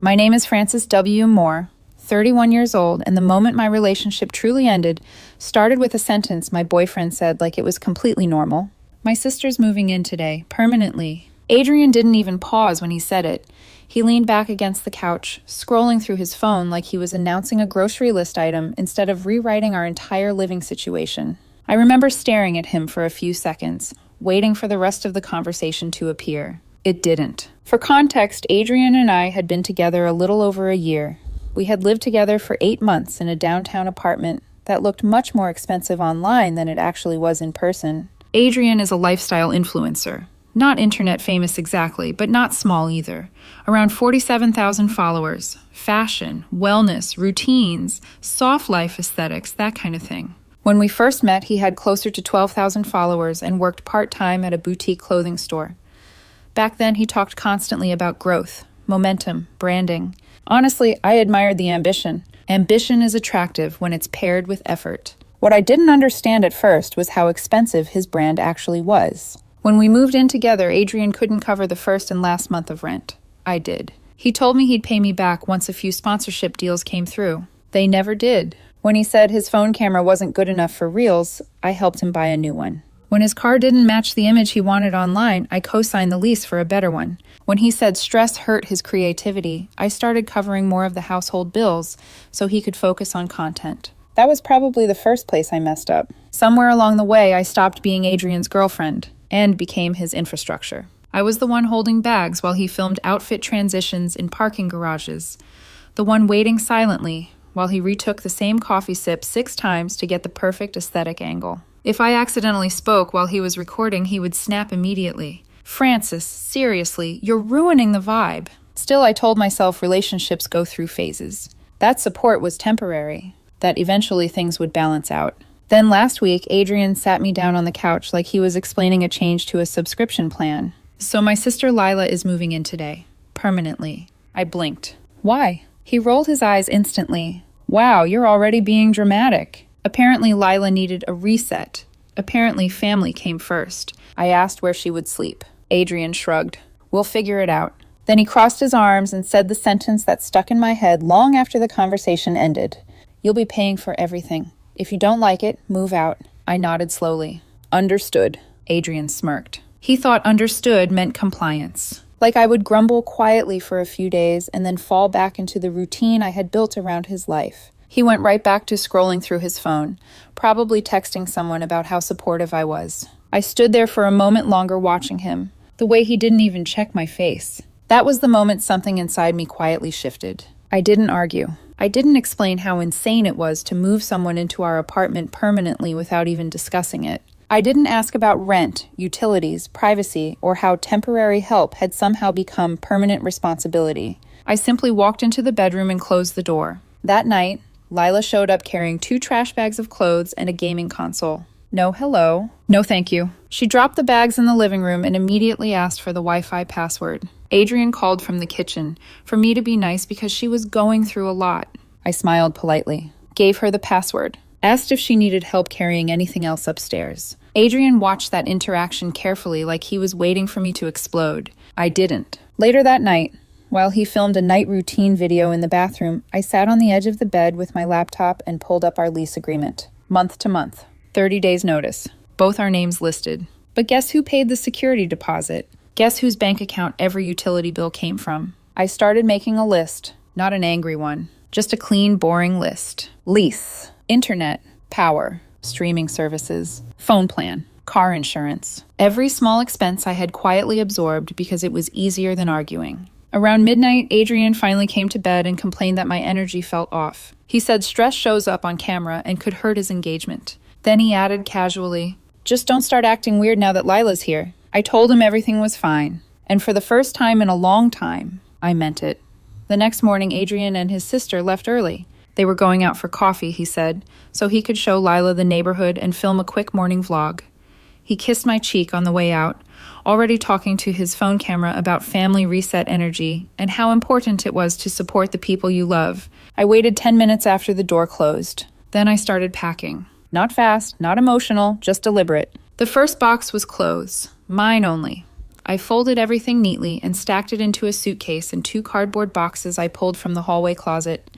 My name is Frances W. Moore, 31 years old, and the moment my relationship truly ended started with a sentence my boyfriend said like it was completely normal. My sister's moving in today, permanently. Adrian didn't even pause when he said it. He leaned back against the couch, scrolling through his phone like he was announcing a grocery list item instead of rewriting our entire living situation. I remember staring at him for a few seconds, waiting for the rest of the conversation to appear. It didn't. For context, Adrian and I had been together a little over a year. We had lived together for 8 months in a downtown apartment that looked much more expensive online than it actually was in person. Adrian is a lifestyle influencer. Not internet famous exactly, but not small either. Around 47,000 followers. Fashion, wellness, routines, soft life aesthetics, that kind of thing. When we first met, he had closer to 12,000 followers and worked part-time at a boutique clothing store. Back then, he talked constantly about growth, momentum, branding. Honestly, I admired the ambition. Ambition is attractive when it's paired with effort. What I didn't understand at first was how expensive his brand actually was. When we moved in together, Adrian couldn't cover the first and last month of rent. I did. He told me he'd pay me back once a few sponsorship deals came through. They never did. When he said his phone camera wasn't good enough for Reels, I helped him buy a new one. When his car didn't match the image he wanted online, I co-signed the lease for a better one. When he said stress hurt his creativity, I started covering more of the household bills so he could focus on content. That was probably the first place I messed up. Somewhere along the way, I stopped being Adrian's girlfriend and became his infrastructure. I was the one holding bags while he filmed outfit transitions in parking garages, the one waiting silently while he retook the same coffee sip 6 times to get the perfect aesthetic angle. If I accidentally spoke while he was recording, he would snap immediately. "Frances, seriously, you're ruining the vibe." Still, I told myself relationships go through phases. That support was temporary, that eventually things would balance out. Then last week, Adrian sat me down on the couch like he was explaining a change to a subscription plan. "So my sister Lila is moving in today. Permanently." I blinked. "Why?" He rolled his eyes instantly. "Wow, you're already being dramatic." Apparently Lila needed a reset. Apparently family came first. I asked where she would sleep. Adrian shrugged. "We'll figure it out." Then he crossed his arms and said the sentence that stuck in my head long after the conversation ended. "You'll be paying for everything. If you don't like it, move out." I nodded slowly. "Understood." Adrian smirked. He thought understood meant compliance. Like I would grumble quietly for a few days and then fall back into the routine I had built around his life. He went right back to scrolling through his phone, probably texting someone about how supportive I was. I stood there for a moment longer watching him, the way he didn't even check my face. That was the moment something inside me quietly shifted. I didn't argue. I didn't explain how insane it was to move someone into our apartment permanently without even discussing it. I didn't ask about rent, utilities, privacy, or how temporary help had somehow become permanent responsibility. I simply walked into the bedroom and closed the door. That night, Lila showed up carrying 2 trash bags of clothes and a gaming console. No hello. No thank you. She dropped the bags in the living room and immediately asked for the Wi-Fi password. Adrian called from the kitchen for me to be nice because she was going through a lot. I smiled politely, gave her the password, asked if she needed help carrying anything else upstairs. Adrian watched that interaction carefully like he was waiting for me to explode. I didn't. Later that night, while he filmed a night routine video in the bathroom, I sat on the edge of the bed with my laptop and pulled up our lease agreement. Month to month. 30 days notice. Both our names listed. But guess who paid the security deposit? Guess whose bank account every utility bill came from? I started making a list, not an angry one. Just a clean, boring list. Lease. Internet. Power. Streaming services. Phone plan. Car insurance. Every small expense I had quietly absorbed because it was easier than arguing. Around midnight, Adrian finally came to bed and complained that my energy felt off. He said stress shows up on camera and could hurt his engagement. Then he added casually, "Just don't start acting weird now that Lila's here." I told him everything was fine. And for the first time in a long time, I meant it. The next morning, Adrian and his sister left early. They were going out for coffee, he said, so he could show Lila the neighborhood and film a quick morning vlog. He kissed my cheek on the way out, already talking to his phone camera about family reset energy and how important it was to support the people you love. I waited 10 minutes after the door closed. Then I started packing. Not fast, not emotional, just deliberate. The first box was clothes, mine only. I folded everything neatly and stacked it into a suitcase and 2 cardboard boxes I pulled from the hallway closet.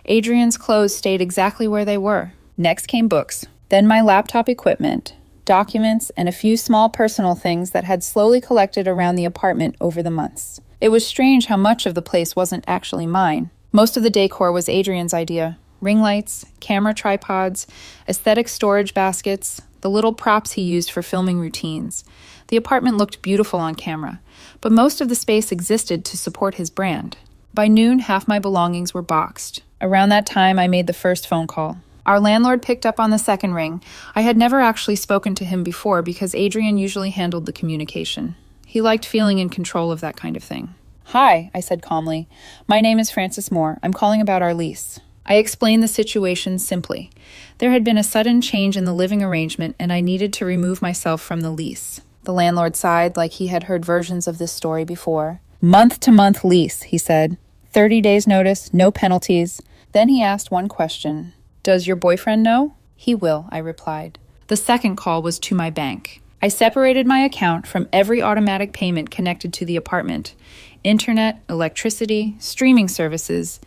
Adrian's clothes stayed exactly where they were. Next came books, then my laptop equipment, documents, and a few small personal things that had slowly collected around the apartment over the months. It was strange how much of the place wasn't actually mine. Most of the decor was Adrian's idea. Ring lights, camera tripods, aesthetic storage baskets, the little props he used for filming routines. The apartment looked beautiful on camera, but most of the space existed to support his brand. By noon, half my belongings were boxed. Around that time, I made the first phone call. Our landlord picked up on the second ring. I had never actually spoken to him before because Adrian usually handled the communication. He liked feeling in control of that kind of thing. "Hi," I said calmly. "My name is Frances Moore. I'm calling about our lease." I explained the situation simply. There had been a sudden change in the living arrangement, and I needed to remove myself from the lease. The landlord sighed like he had heard versions of this story before. "Month-to-month lease," he said. 30 days notice, no penalties. Then he asked one question. "Does your boyfriend know?" "He will," I replied. The second call was to my bank. I separated my account from every automatic payment connected to the apartment. Internet, electricity, streaming services,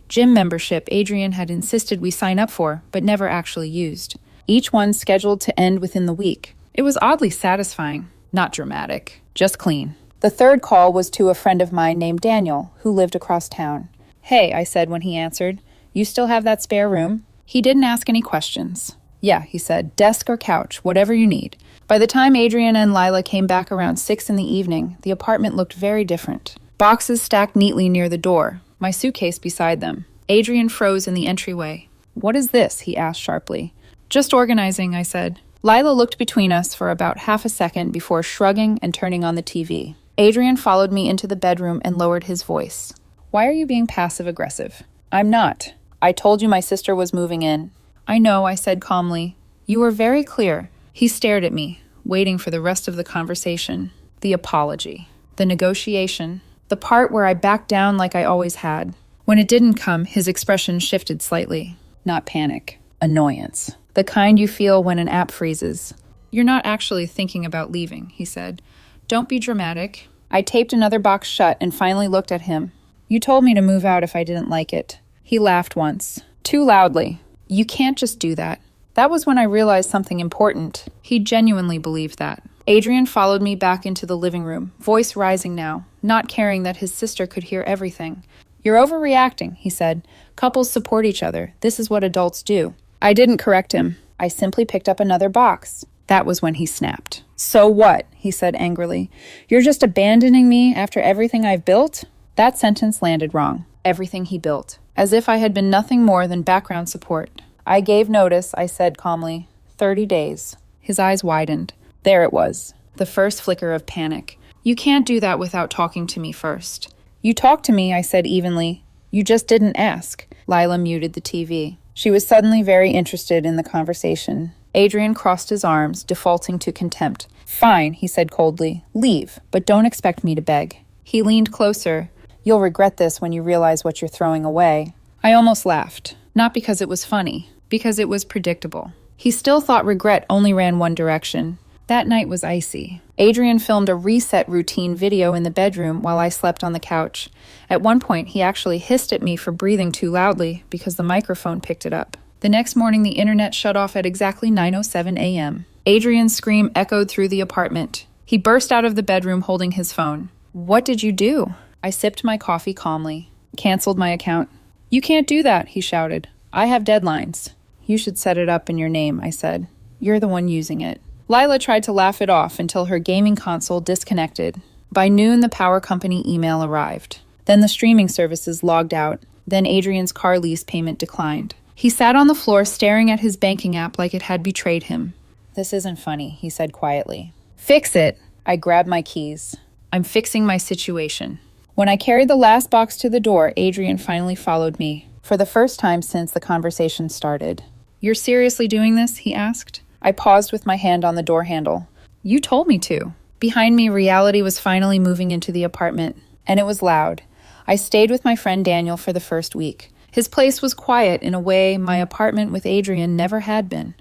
gym membership Adrian had insisted we sign up for, but never actually used. Each one scheduled to end within the week. It was oddly satisfying. Not dramatic, just clean. The third call was to a friend of mine named Daniel, who lived across town. "Hey," I said when he answered, "you still have that spare room?" He didn't ask any questions. "Yeah," he said, "desk or couch, whatever you need." By the time Adrian and Lila came back around 6 in the evening, the apartment looked very different. Boxes stacked neatly near the door, my suitcase beside them. Adrian froze in the entryway. "What is this?" he asked sharply. "Just organizing," I said. Lila looked between us for about half a second before shrugging and turning on the TV. Adrian followed me into the bedroom and lowered his voice. "Why are you being passive-aggressive?" "I'm not. I told you my sister was moving in." "I know," I said calmly. "You were very clear." He stared at me, waiting for the rest of the conversation. The apology. The negotiation. The part where I backed down like I always had. When it didn't come, his expression shifted slightly. Not panic. Annoyance. The kind you feel when an app freezes. "You're not actually thinking about leaving," he said. "Don't be dramatic." I taped another box shut and finally looked at him. "You told me to move out if I didn't like it." He laughed once. Too loudly. "You can't just do that." That was when I realized something important. He genuinely believed that. Adrian followed me back into the living room, voice rising now, not caring that his sister could hear everything. "You're overreacting," he said. "Couples support each other. This is what adults do." I didn't correct him. I simply picked up another box. That was when he snapped. "So what?" he said angrily. "You're just abandoning me after everything I've built?" That sentence landed wrong. Everything he built. As if I had been nothing more than background support. "I gave notice," I said calmly. 30 days. His eyes widened. There it was. The first flicker of panic. "You can't do that without talking to me first." "You talked to me," I said evenly. "You just didn't ask." Lila muted the TV. She was suddenly very interested in the conversation. Adrian crossed his arms, defaulting to contempt. "Fine," he said coldly. "Leave, but don't expect me to beg." He leaned closer. "You'll regret this when you realize what you're throwing away." I almost laughed. Not because it was funny, because it was predictable. He still thought regret only ran one direction. That night was icy. Adrian filmed a reset routine video in the bedroom while I slept on the couch. At one point, he actually hissed at me for breathing too loudly because the microphone picked it up. The next morning, the internet shut off at exactly 9:07 a.m. Adrian's scream echoed through the apartment. He burst out of the bedroom holding his phone. "What did you do?" I sipped my coffee calmly. "Canceled my account." "You can't do that," he shouted. "I have deadlines." "You should set it up in your name," I said. "You're the one using it." Lila tried to laugh it off until her gaming console disconnected. By noon, the power company email arrived. Then the streaming services logged out. Then Adrian's car lease payment declined. He sat on the floor staring at his banking app like it had betrayed him. "This isn't funny," he said quietly. "Fix it." I grabbed my keys. "I'm fixing my situation." When I carried the last box to the door, Adrian finally followed me. For the first time since the conversation started. "You're seriously doing this?" he asked. I paused with my hand on the door handle. "You told me to." Behind me, reality was finally moving into the apartment, and it was loud. I stayed with my friend Daniel for the first week. His place was quiet in a way my apartment with Adrian never had been.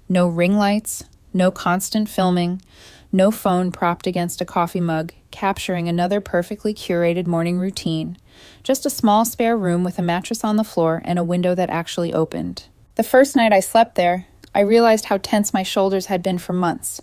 No ring lights, no constant filming, No phone propped against a coffee mug, capturing another perfectly curated morning routine. Just a small spare room with a mattress on the floor and a window that actually opened. The first night I slept there, I realized how tense my shoulders had been for months.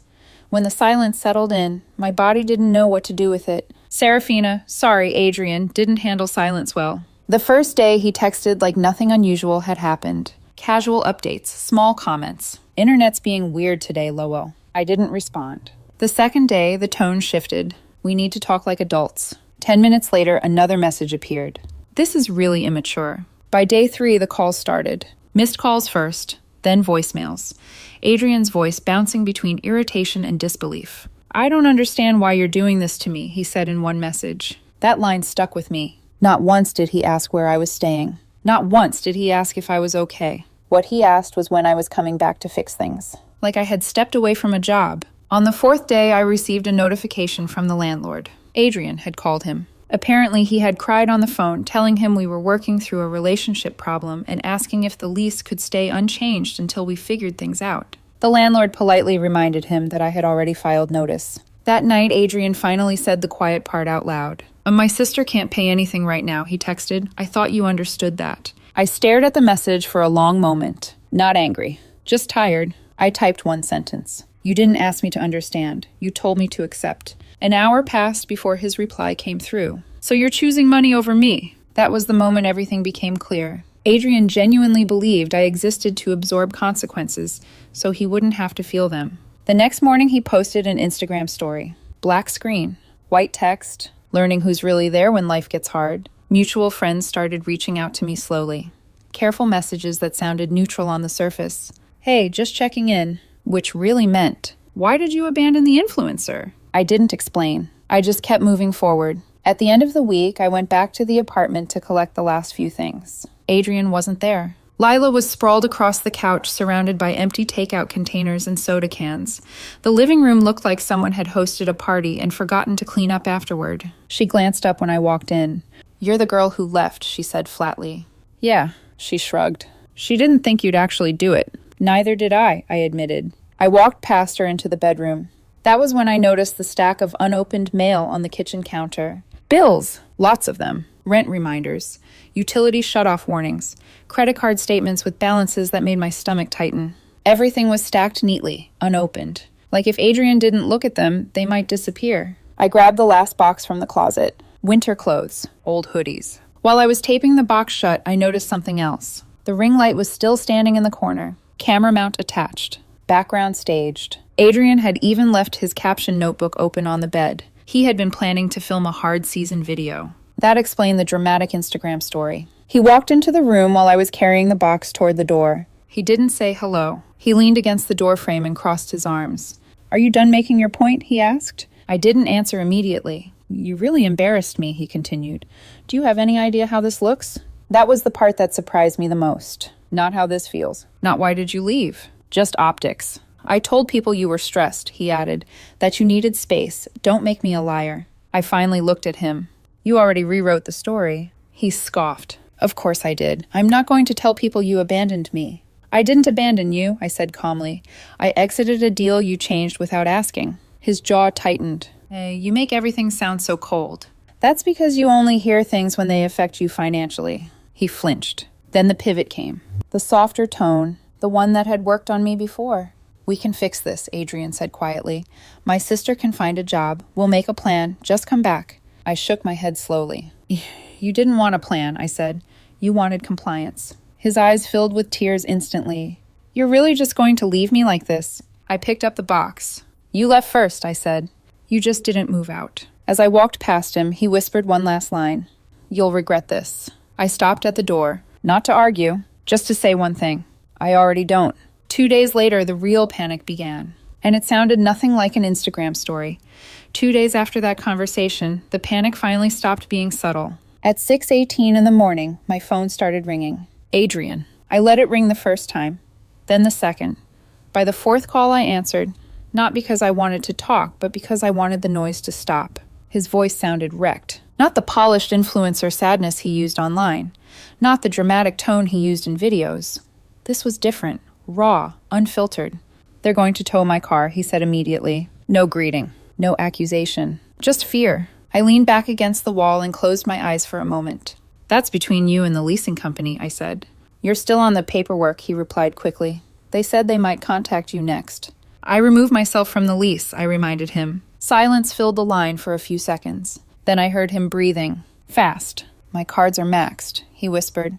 When the silence settled in, my body didn't know what to do with it. Serafina, sorry, Adrian, didn't handle silence well. The first day he texted like nothing unusual had happened. Casual updates, small comments. Internet's being weird today, Lowell. I didn't respond. The second day, the tone shifted. We need to talk like adults. 10 minutes later, another message appeared. This is really immature. By day 3, the calls started. Missed calls first, then voicemails. Adrian's voice bouncing between irritation and disbelief. I don't understand why you're doing this to me, he said in one message. That line stuck with me. Not once did he ask where I was staying. Not once did he ask if I was okay. What he asked was when I was coming back to fix things. Like I had stepped away from a job. On the 4th day, I received a notification from the landlord. Adrian had called him. Apparently, he had cried on the phone, telling him we were working through a relationship problem and asking if the lease could stay unchanged until we figured things out. The landlord politely reminded him that I had already filed notice. That night, Adrian finally said the quiet part out loud. My sister can't pay anything right now, he texted. I thought you understood that. I stared at the message for a long moment. Not angry, just tired. I typed one sentence. You didn't ask me to understand. You told me to accept. An hour passed before his reply came through. So you're choosing money over me. That was the moment everything became clear. Adrian genuinely believed I existed to absorb consequences, so he wouldn't have to feel them. The next morning he posted an Instagram story. Black screen, white text, learning who's really there when life gets hard. Mutual friends started reaching out to me slowly. Careful messages that sounded neutral on the surface. Hey, just checking in. Which really meant, why did you abandon the influencer? I didn't explain. I just kept moving forward. At the end of the week, I went back to the apartment to collect the last few things. Adrian wasn't there. Lila was sprawled across the couch, surrounded by empty takeout containers and soda cans. The living room looked like someone had hosted a party and forgotten to clean up afterward. She glanced up when I walked in. You're the girl who left, she said flatly. Yeah, she shrugged. She didn't think you'd actually do it. Neither did I admitted. I walked past her into the bedroom. That was when I noticed the stack of unopened mail on the kitchen counter. Bills! Lots of them. Rent reminders. Utility shut-off warnings. Credit card statements with balances that made my stomach tighten. Everything was stacked neatly, unopened. Like if Adrian didn't look at them, they might disappear. I grabbed the last box from the closet. Winter clothes. Old hoodies. While I was taping the box shut, I noticed something else. The ring light was still standing in the corner. Camera mount attached. Background staged. Adrian had even left his caption notebook open on the bed. He had been planning to film a hard season video. That explained the dramatic Instagram story. He walked into the room while I was carrying the box toward the door. He didn't say hello. He leaned against the doorframe and crossed his arms. Are you done making your point? He asked. I didn't answer immediately. You really embarrassed me, he continued. Do you have any idea how this looks? That was the part that surprised me the most. Not how this feels. Not why did you leave? Just optics. I told people you were stressed, he added, that you needed space. Don't make me a liar. I finally looked at him. You already rewrote the story. He scoffed. Of course I did. I'm not going to tell people you abandoned me. I didn't abandon you, I said calmly. I exited a deal you changed without asking. His jaw tightened. Hey, you make everything sound so cold. That's because you only hear things when they affect you financially. He flinched. Then the pivot came. The softer tone, the one that had worked on me before. We can fix this, Adrian said quietly. My sister can find a job. We'll make a plan. Just come back. I shook my head slowly. You didn't want a plan, I said. You wanted compliance. His eyes filled with tears instantly. You're really just going to leave me like this? I picked up the box. You left first, I said. You just didn't move out. As I walked past him, he whispered one last line. You'll regret this. I stopped at the door, not to argue, just to say one thing. I already don't. 2 days later, the real panic began. And it sounded nothing like an Instagram story. 2 days after that conversation, the panic finally stopped being subtle. At 6:18 in the morning, my phone started ringing. Adrian. I let it ring the first time, then the second. By the fourth call, I answered, not because I wanted to talk, but because I wanted the noise to stop. His voice sounded wrecked. Not the polished influencer sadness he used online. Not the dramatic tone he used in videos. This was different, raw, unfiltered. They're going to tow my car, he said immediately. No greeting. No accusation. Just fear. I leaned back against the wall and closed my eyes for a moment. That's between you and the leasing company, I said. You're still on the paperwork, he replied quickly. They said they might contact you next. I removed myself from the lease, I reminded him. Silence filled the line for a few seconds. Then I heard him breathing. Fast. My cards are maxed, he whispered.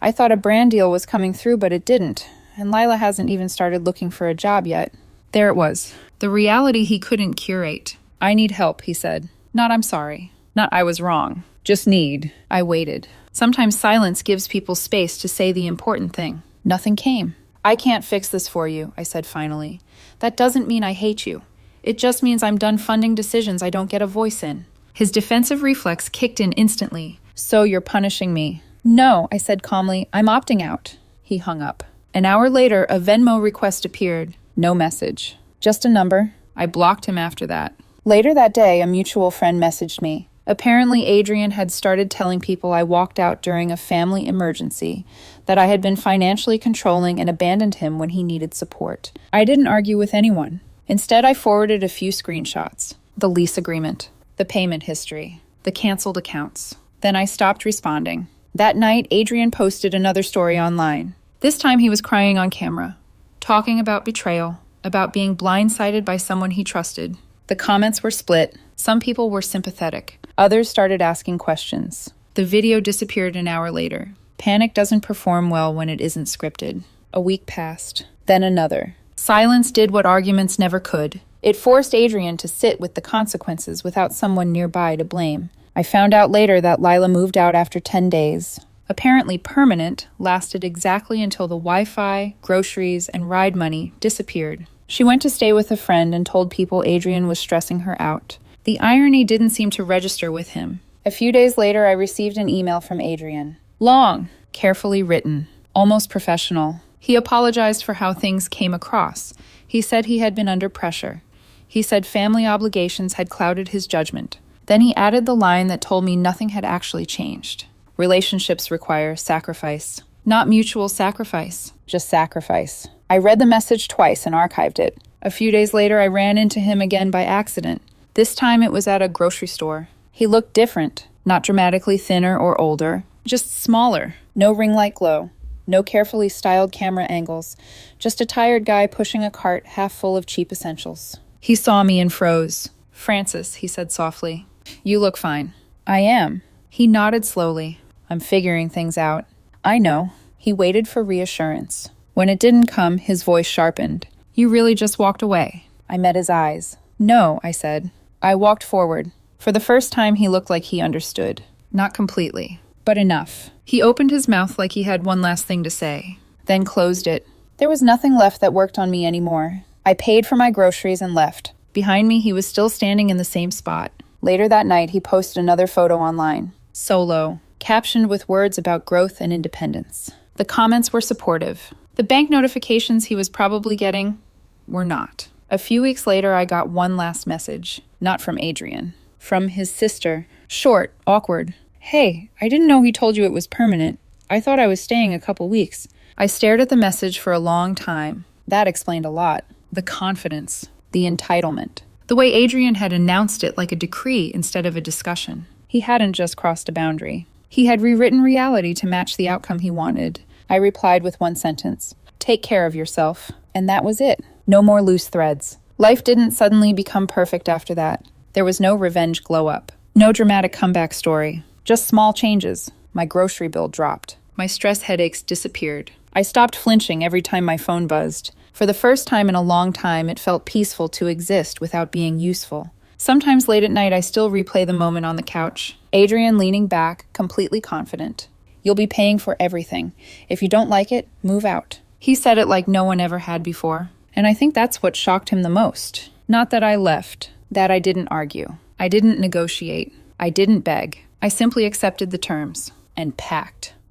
I thought a brand deal was coming through, but it didn't. And Lila hasn't even started looking for a job yet. There it was. The reality he couldn't curate. I need help, he said. Not I'm sorry. Not I was wrong. Just need. I waited. Sometimes silence gives people space to say the important thing. Nothing came. I can't fix this for you, I said finally. That doesn't mean I hate you. It just means I'm done funding decisions I don't get a voice in. His defensive reflex kicked in instantly. So you're punishing me. No, I said calmly. I'm opting out. He hung up. An hour later, a Venmo request appeared. No message. Just a number. I blocked him after that. Later that day, a mutual friend messaged me. Apparently, Adrian had started telling people I walked out during a family emergency, that I had been financially controlling and abandoned him when he needed support. I didn't argue with anyone. Instead, I forwarded a few screenshots. The lease agreement, the payment history, the canceled accounts. Then I stopped responding. That night, Adrian posted another story online. This time he was crying on camera, talking about betrayal, about being blindsided by someone he trusted. The comments were split. Some people were sympathetic. Others started asking questions. The video disappeared an hour later. Panic doesn't perform well when it isn't scripted. A week passed. Then another. Silence did what arguments never could. It forced Adrian to sit with the consequences without someone nearby to blame. I found out later that Lila moved out after 10 days. Apparently permanent, lasted exactly until the Wi-Fi, groceries, and ride money disappeared. She went to stay with a friend and told people Adrian was stressing her out. The irony didn't seem to register with him. A few days later, I received an email from Adrian. Long, carefully written, almost professional. He apologized for how things came across. He said he had been under pressure. He said family obligations had clouded his judgment. Then he added the line that told me nothing had actually changed. Relationships require sacrifice. Not mutual sacrifice, just sacrifice. I read the message twice and archived it. A few days later, I ran into him again by accident. This time it was at a grocery store. He looked different, not dramatically thinner or older, just smaller. No ring light glow, no carefully styled camera angles, just a tired guy pushing a cart half full of cheap essentials. He saw me and froze. Francis, he said softly, you look fine. I am. He nodded slowly. I'm figuring things out. I know. He waited for reassurance. When it didn't come, his voice sharpened. You really just walked away. I met his eyes. No, I said. I walked forward. For the first time, he looked like he understood. Not completely, but enough. He opened his mouth like he had one last thing to say, then closed it. There was nothing left that worked on me anymore. I paid for my groceries and left. Behind me, he was still standing in the same spot. Later that night, he posted another photo online. Solo, captioned with words about growth and independence. The comments were supportive. The bank notifications he was probably getting were not. A few weeks later, I got one last message. Not from Adrian. From his sister. Short, awkward. Hey, I didn't know he told you it was permanent. I thought I was staying a couple weeks. I stared at the message for a long time. That explained a lot. The confidence. The entitlement. The way Adrian had announced it like a decree instead of a discussion. He hadn't just crossed a boundary. He had rewritten reality to match the outcome he wanted. I replied with one sentence. Take care of yourself. And that was it. No more loose threads. Life didn't suddenly become perfect after that. There was no revenge glow-up. No dramatic comeback story. Just small changes. My grocery bill dropped. My stress headaches disappeared. I stopped flinching every time my phone buzzed. For the first time in a long time, it felt peaceful to exist without being useful. Sometimes late at night, I still replay the moment on the couch. Adrian leaning back, completely confident. You'll be paying for everything. If you don't like it, move out. He said it like no one ever had before. And I think that's what shocked him the most. Not that I left, that I didn't argue. I didn't negotiate. I didn't beg. I simply accepted the terms and packed.